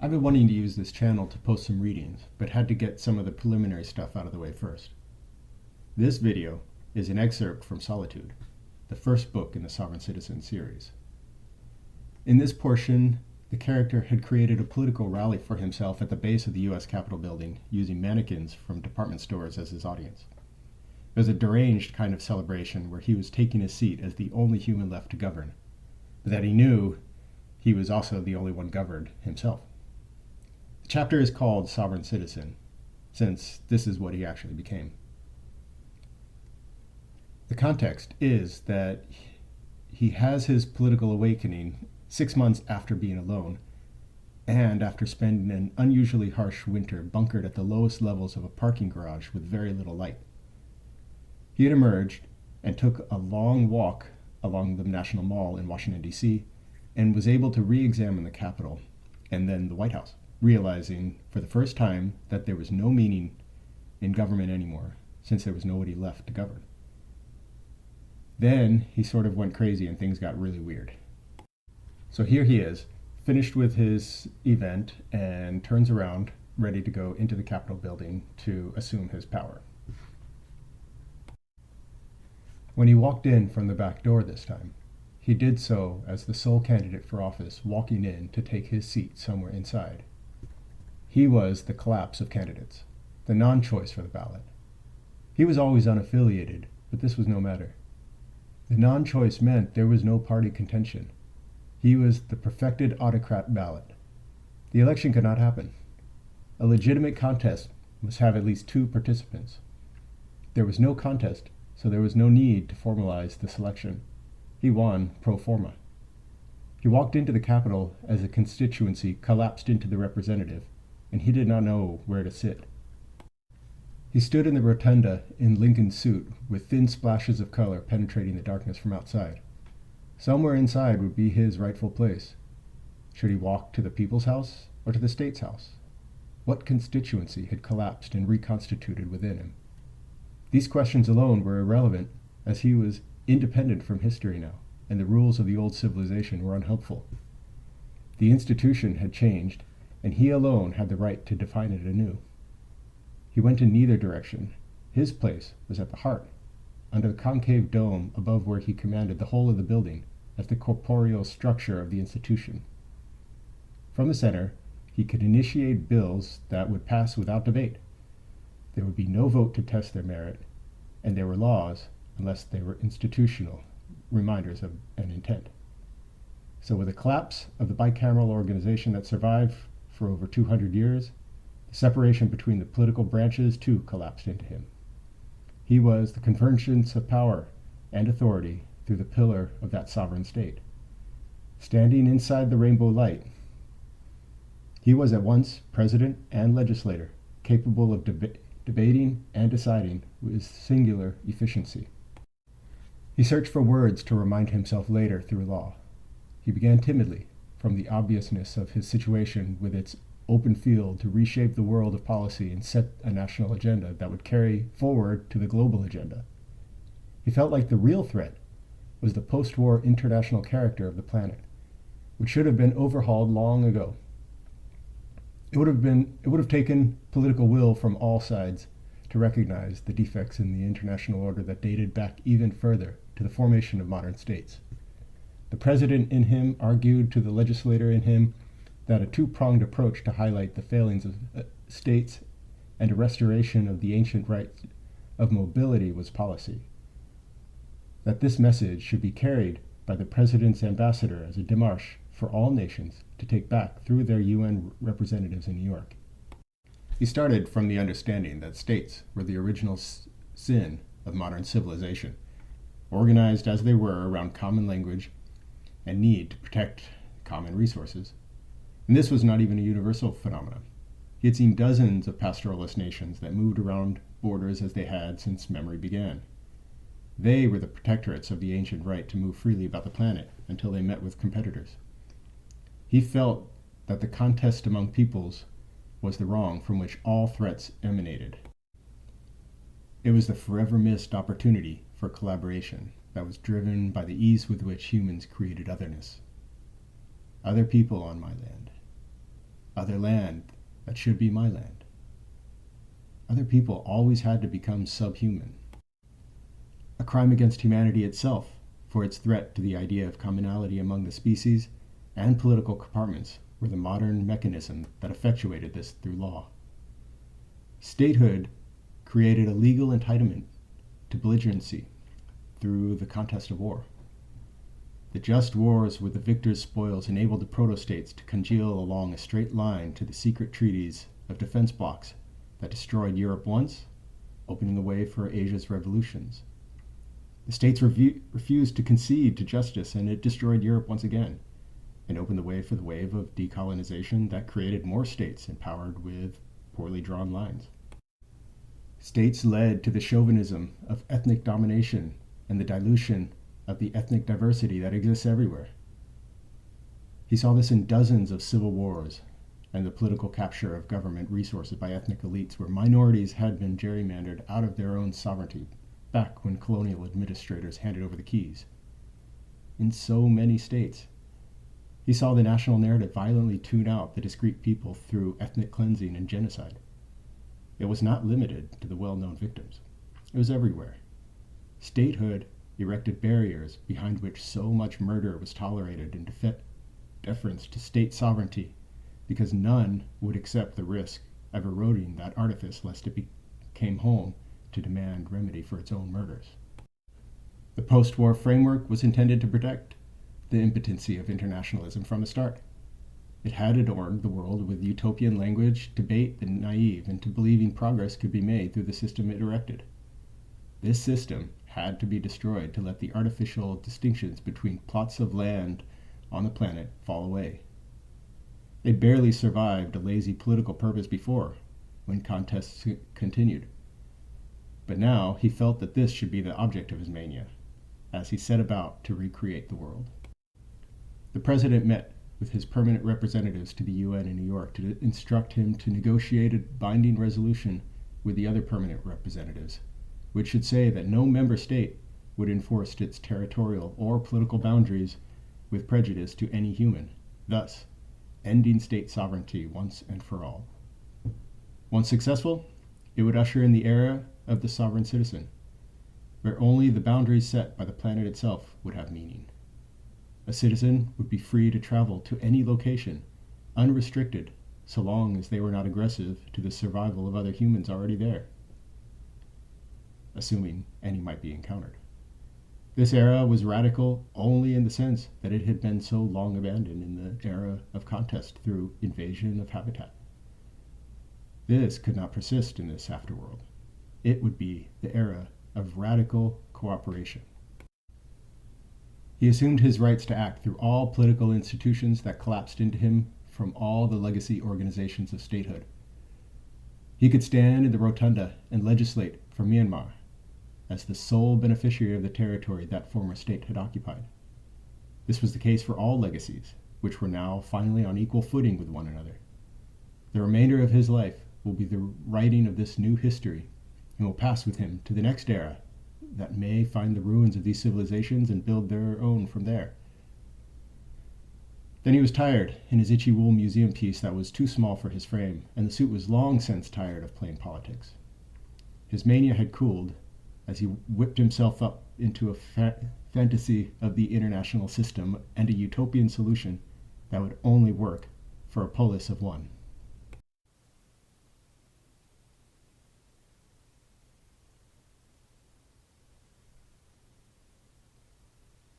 I've been wanting to use this channel to post some readings, but had to get some of the preliminary stuff out of the way first. This video is an excerpt from Solitude, the first book in the Sovereign Citizen series. In this portion, the character had created a political rally for himself at the base of the US Capitol building using mannequins from department stores as his audience. It was a deranged kind of celebration where he was taking his seat as the only human left to govern, but that he knew he was also the only one governed himself. The chapter is called Sovereign Citizen, since this is what he actually became. The context is that he has his political awakening 6 months after being alone, and after spending an unusually harsh winter bunkered at the lowest levels of a parking garage with very little light. He had emerged and took a long walk along the National Mall in Washington, D.C., and was able to re-examine the Capitol and then the White House, realizing for the first time that there was no meaning in government anymore, since there was nobody left to govern. Then he sort of went crazy and things got really weird. So here he is, finished with his event, and turns around, ready to go into the Capitol building to assume his power. When he walked in from the back door this time, he did so as the sole candidate for office walking in to take his seat somewhere inside. He was the collapse of candidates, the non-choice for the ballot. He was always unaffiliated, but this was no matter. The non-choice meant there was no party contention. He was the perfected autocrat ballot. The election could not happen. A legitimate contest must have at least 2 participants. There was no contest, so there was no need to formalize the selection. He won pro forma. He walked into the Capitol as a constituency collapsed into the representative, and he did not know where to sit. He stood in the rotunda in Lincoln's suit, with thin splashes of color penetrating the darkness from outside. Somewhere inside would be his rightful place. Should he walk to the People's House or to the State's House? What constituency had collapsed and reconstituted within him? These questions alone were irrelevant, as he was independent from history now, and the rules of the old civilization were unhelpful. The institution had changed, and he alone had the right to define it anew. He went in neither direction. His place was at the heart, under the concave dome above where he commanded the whole of the building, as the corporeal structure of the institution. From the center, he could initiate bills that would pass without debate. There would be no vote to test their merit, and there were laws unless they were institutional reminders of an intent. So with the collapse of the bicameral organization that survived for over 200 years, the separation between the political branches too collapsed into him. He was the convergence of power and authority through the pillar of that sovereign state. Standing inside the rainbow light, he was at once president and legislator, capable of debating and deciding with singular efficiency. He searched for words to remind himself later through law. He began timidly, from the obviousness of his situation with its open field, to reshape the world of policy and set a national agenda that would carry forward to the global agenda. He felt like the real threat was the post-war international character of the planet, which should have been overhauled long ago. It would have taken political will from all sides to recognize the defects in the international order that dated back even further to the formation of modern states. The president in him argued to the legislator in him that a 2-pronged approach to highlight the failings of states and a restoration of the ancient right of mobility was policy. That this message should be carried by the president's ambassador as a démarche for all nations to take back through their UN representatives in New York. He started from the understanding that states were the original sin of modern civilization, organized as they were around common language and need to protect common resources. And this was not even a universal phenomenon. He had seen dozens of pastoralist nations that moved around borders as they had since memory began. They were the protectorates of the ancient right to move freely about the planet until they met with competitors. He felt that the contest among peoples was the wrong from which all threats emanated. It was the forever missed opportunity for collaboration that was driven by the ease with which humans created otherness. Other people on my land. other land that should be my land. Other people always had to become subhuman. A crime against humanity itself, for its threat to the idea of commonality among the species and political compartments, were the modern mechanism that effectuated this through law. Statehood created a legal entitlement to belligerency through the contest of war. The just wars with the victor's spoils enabled the proto-states to congeal along a straight line to the secret treaties of defense blocs that destroyed Europe once, opening the way for Asia's revolutions. The states refused to concede to justice, and it destroyed Europe once again, and opened the way for the wave of decolonization that created more states empowered with poorly drawn lines. States led to the chauvinism of ethnic domination and the dilution of the ethnic diversity that exists everywhere. He saw this in dozens of civil wars and the political capture of government resources by ethnic elites where minorities had been gerrymandered out of their own sovereignty back when colonial administrators handed over the keys. In so many states, he saw the national narrative violently tune out the discrete people through ethnic cleansing and genocide. It was not limited to the well-known victims. It was everywhere. Statehood erected barriers behind which so much murder was tolerated in deference to state sovereignty, because none would accept the risk of eroding that artifice lest it came home to demand remedy for its own murders. The post-war framework was intended to protect the impotency of internationalism from the start. It had adorned the world with utopian language to bait the naive into believing progress could be made through the system it erected. This system had to be destroyed to let the artificial distinctions between plots of land on the planet fall away. They barely survived a lazy political purpose before, when contests continued. But now he felt that this should be the object of his mania, as he set about to recreate the world. The president met with his permanent representatives to the UN in New York to instruct him to negotiate a binding resolution with the other permanent representatives, which should say that no member state would enforce its territorial or political boundaries with prejudice to any human, thus ending state sovereignty once and for all. Once successful, it would usher in the era of the sovereign citizen, where only the boundaries set by the planet itself would have meaning. A citizen would be free to travel to any location, unrestricted, so long as they were not aggressive to the survival of other humans already there, assuming any might be encountered. This era was radical only in the sense that it had been so long abandoned in the era of contest through invasion of habitat. This could not persist in this afterworld. It would be the era of radical cooperation. He assumed his rights to act through all political institutions that collapsed into him from all the legacy organizations of statehood. He could stand in the rotunda and legislate for Myanmar as the sole beneficiary of the territory that former state had occupied. This was the case for all legacies, which were now finally on equal footing with one another. The remainder of his life will be the writing of this new history and will pass with him to the next era that may find the ruins of these civilizations and build their own from there. Then he was tired in his itchy wool museum piece that was too small for his frame, and the suit was long since tired of playing politics. His mania had cooled as he whipped himself up into a fantasy of the international system and a utopian solution that would only work for a polis of one.